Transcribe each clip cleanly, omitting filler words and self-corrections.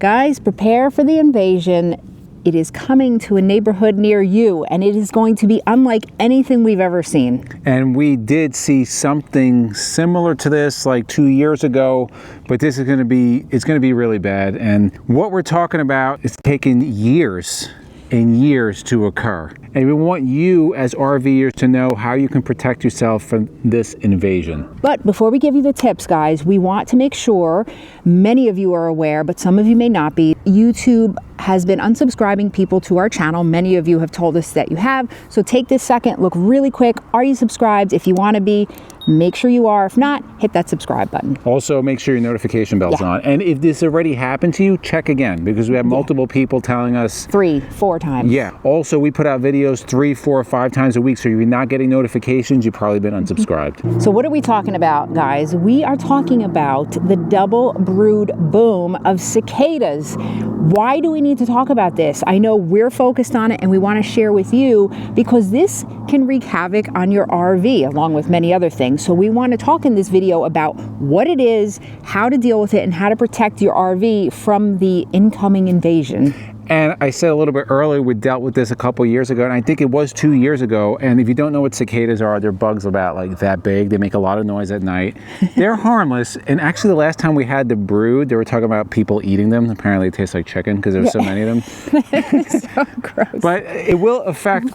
Guys, prepare for the invasion. It is coming to a neighborhood near you, and it is going to be unlike anything we've ever seen. And we did see something similar to this like 2 years ago, but this is going to be, it's going to be really bad. And what we're talking about is taking years and years to occur. And we want you as RVers to know how you can protect yourself from this invasion. But before we give you the tips, guys, we want to make sure, many of you are aware, but some of you may not be, YouTube has been unsubscribing people to our channel. Many of you have told us that you have. So take this second, look really quick. Are you subscribed? If you want to be, make sure you are. If not, hit that subscribe button. Also, make sure your notification bell's on. And if this already happened to you, check again, because we have multiple people telling us 3, 4 times. Yeah. Also, we put out videos 3, 4, 5 times a week. So if you're not getting notifications, you've probably been unsubscribed. So what are we talking about, guys? We are talking about the double brood boom of cicadas. Why do we need to talk about this? I know we're focused on it and we want to share with you because this can wreak havoc on your RV along with many other things. So we want to talk in this video about what it is, how to deal with it, and how to protect your RV from the incoming invasion. And I said a little bit earlier, we dealt with this a couple years ago, and I think it was 2 years ago. And if you don't know what cicadas are, they're bugs about like that big. They make a lot of noise at night. They're harmless. And actually the last time we had the brood, they were talking about people eating them. Apparently it tastes like chicken because there's so many of them. So gross. But it will affect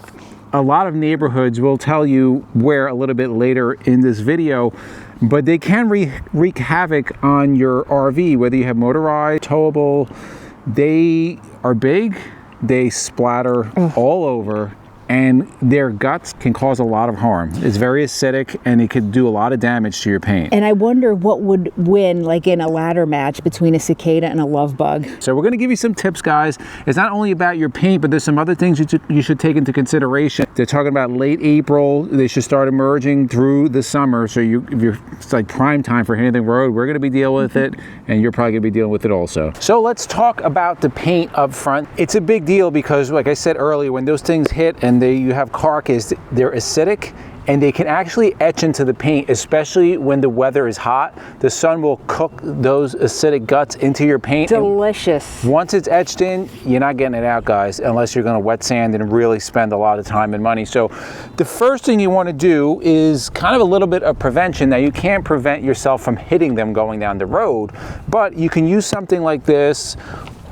a lot of neighborhoods. We'll tell you where a little bit later in this video. But they can wreak havoc on your RV, whether you have motorized, towable. They are big, they splatter all over, and their guts can cause a lot of harm. It's very acidic and it could do a lot of damage to your paint. And I wonder what would win, like in a ladder match between a cicada and a love bug. So we're gonna give you some tips, guys. It's not only about your paint, but there's some other things you should take into consideration. They're talking about late April. They should start emerging through the summer. So it's like prime time for anything road. We're gonna be dealing with it, and you're probably gonna be dealing with it also. So let's talk about the paint up front. It's a big deal because, like I said earlier, when those things hit and you have carcass, they're acidic and they can actually etch into the paint, especially when the weather is hot. The sun will cook those acidic guts into your paint. Delicious. And once it's etched in, you're not getting it out, guys, unless you're gonna wet sand and really spend a lot of time and money. So the first thing you wanna do is kind of a little bit of prevention. Now you can't prevent yourself from hitting them going down the road, but you can use something like this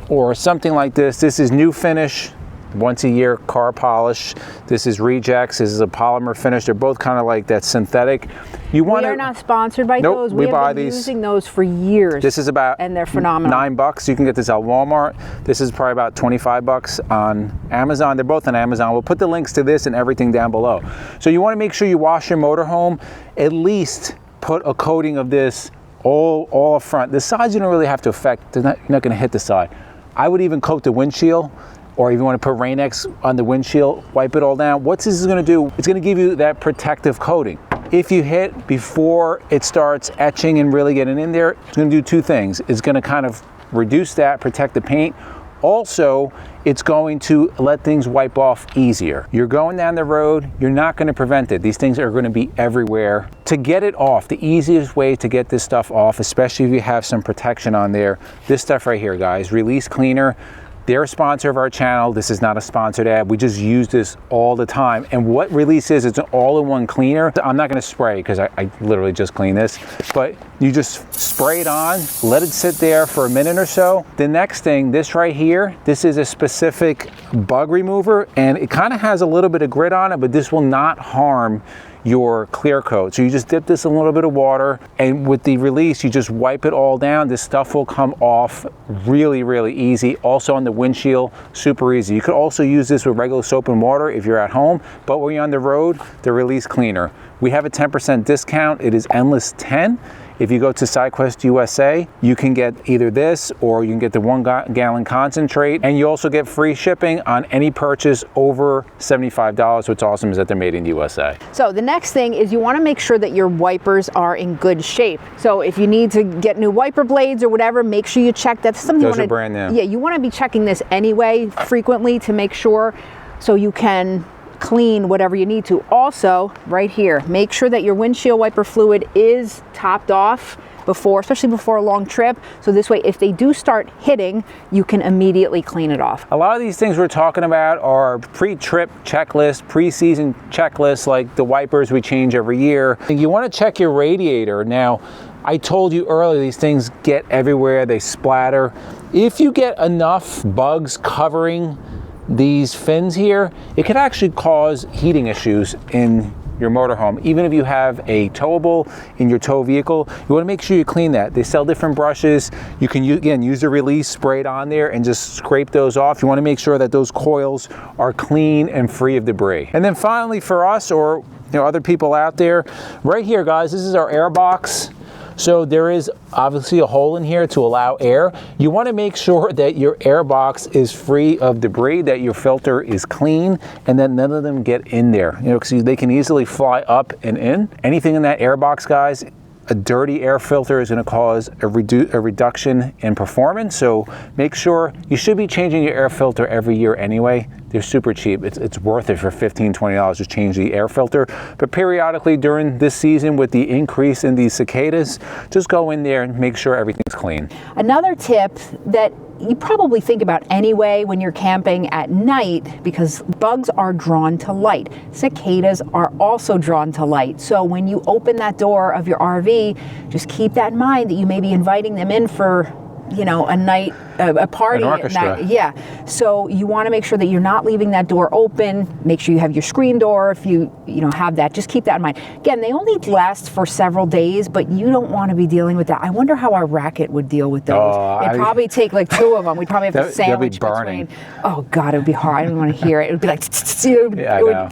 or something like this. This is New Finish. Once a year car polish. This is Rejects. This is a polymer finish. They're both kind of like that synthetic. We are not sponsored by those. We have been using those for years. This is about, and they're phenomenal. $9. You can get this at Walmart. This is probably about $25 on Amazon. They're both on Amazon. We'll put the links to this and everything down below. So you want to make sure you wash your motorhome. At least put a coating of this all up front. The sides you don't really have to affect. You're not going to hit the side. I would even coat the windshield. Or if you want to put Rain-X on the windshield, wipe it all down. What this is going to do, it's going to give you that protective coating. If you hit before it starts etching and really getting in there, it's going to do 2 things. It's going to kind of reduce that, protect the paint. Also, it's going to let things wipe off easier. You're going down the road, you're not going to prevent it. These things are going to be everywhere. To get it off, the easiest way to get this stuff off, especially if you have some protection on there, this stuff right here, guys, Release Cleaner. They're a sponsor of our channel. This is not a sponsored ad. We just use this all the time. And what Release is, it's an all-in-one cleaner. I'm not gonna spray because I literally just cleaned this, but you just spray it on, let it sit there for a minute or so. The next thing, this right here, this is a specific bug remover and it kind of has a little bit of grit on it, but this will not harm your clear coat. So you just dip this in a little bit of water, and with the Release, you just wipe it all down. This stuff will come off really, really easy. Also on the windshield, super easy. You could also use this with regular soap and water if you're at home, but when you're on the road, the Release Cleaner. We have a 10% discount. It is Endless 10. If you go to SideQuest USA, you can get either this or you can get the 1 gallon concentrate, and you also get free shipping on any purchase over $75. What's awesome is that they're made in USA. So the next thing is you want to make sure that your wipers are in good shape. So if you need to get new wiper blades or whatever, make sure you check. That's something Those are brand new. Yeah, you want to be checking this anyway frequently to make sure so you can clean whatever you need to. Also, right here, make sure that your windshield wiper fluid is topped off before, especially before a long trip. So this way, if they do start hitting, you can immediately clean it off. A lot of these things we're talking about are pre-trip checklists, pre-season checklists, like the wipers we change every year. You want to check your radiator. Now, I told you earlier, these things get everywhere, they splatter. If you get enough bugs covering these fins here, it could actually cause heating issues in your motorhome. Even if you have a towable in your tow vehicle, you want to make sure you clean that. They sell different brushes. You can again use the release, spray it on there, and just scrape those off. You want to make sure that those coils are clean and free of debris. And then finally, for us, or other people out there, right here, guys, this is our air box. So there is obviously a hole in here to allow air. You want to make sure that your air box is free of debris, that your filter is clean, and that none of them get in there. Because they can easily fly up and in. Anything in that air box, guys, a dirty air filter is going to cause a reduction in performance. So make sure you should be changing your air filter every year anyway. They're super cheap. It's worth it for $15, $20 to change the air filter. But periodically during this season, with the increase in these cicadas, just go in there and make sure everything's clean. Another tip that you probably think about anyway when you're camping at night, because bugs are drawn to light. Cicadas are also drawn to light. So when you open that door of your RV, just keep that in mind that you may be inviting them in for a night, a party at night. Yeah. So you want to make sure that you're not leaving that door open. Make sure you have your screen door. If you have that, just keep that in mind. Again, they only last for several days, but you don't want to be dealing with that. I wonder how our racket would deal with those. It'd probably take like 2 of them. We'd probably have to sandwich between. Oh God, it would be hard. I don't want to hear it. It would be like,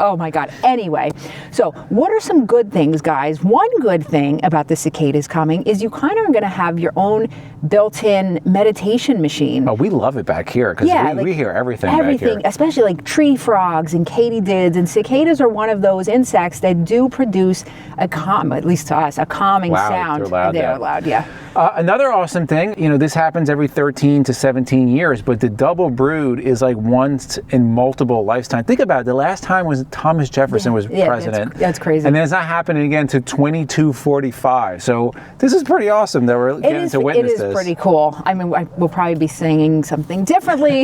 oh my God. Anyway, so what are some good things, guys? One good thing about the cicadas coming is you kind of are going to have your own built-in meditation machine. Oh, we love it back here because we hear everything back here. Especially like tree frogs and katydids, and cicadas are one of those insects that do produce at least to us, a calming sound. They're loud, yeah. Another awesome thing, this happens every 13 to 17 years, but the double brood is like once in multiple lifetimes. Think about it. The last time was Thomas Jefferson was president. That's crazy. And then it's not happening again to 2245. So this is pretty awesome that we're getting to witness this. It is pretty cool. I mean, we'll probably be singing something differently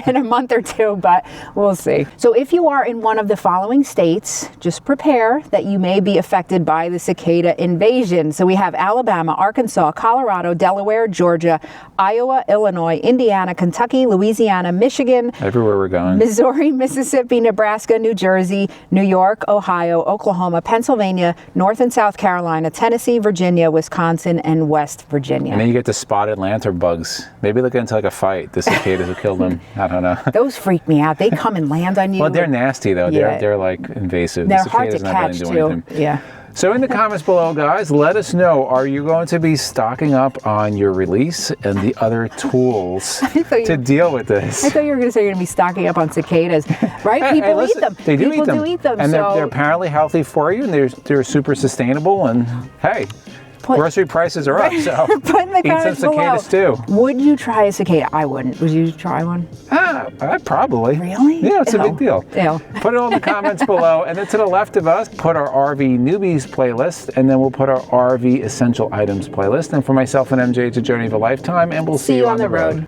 in a month or two, but we'll see. So if you are in one of the following states, just prepare that you may be affected by the cicada invasion. So we have Alabama, Arkansas, Colorado, Delaware, Georgia, Iowa, Illinois, Indiana, Kentucky, Louisiana, Michigan. Everywhere we're going. Missouri, Mississippi, Nebraska, New Jersey, New York, Ohio, Oklahoma, Pennsylvania, North and South Carolina, Tennessee, Virginia, Wisconsin, and West Virginia. And then you get the spotted lantern bugs. Maybe look into like a fight. The cicadas will kill them. I don't know. Those freak me out. They come and land on you. Well, they're nasty though. Yeah. They're like invasive. They're hard to catch too. Yeah. So in the comments below, guys, let us know, are you going to be stocking up on your release and the other tools to deal with this? I thought you were going to say you're going to be stocking up on cicadas, right? People eat them. They do eat them. People do eat them. And they're apparently healthy for you, and they're super sustainable, and hey, grocery prices are up, so eat some cicadas too. Would you try a cicada? I wouldn't. Would you try one? Probably. Really? Yeah, it's a big deal. Ew. Put it all in the comments below. And then to the left of us, put our RV Newbies playlist, and then we'll put our RV Essential Items playlist. And for myself and MJ, it's a journey of a lifetime, and we'll see you on the road.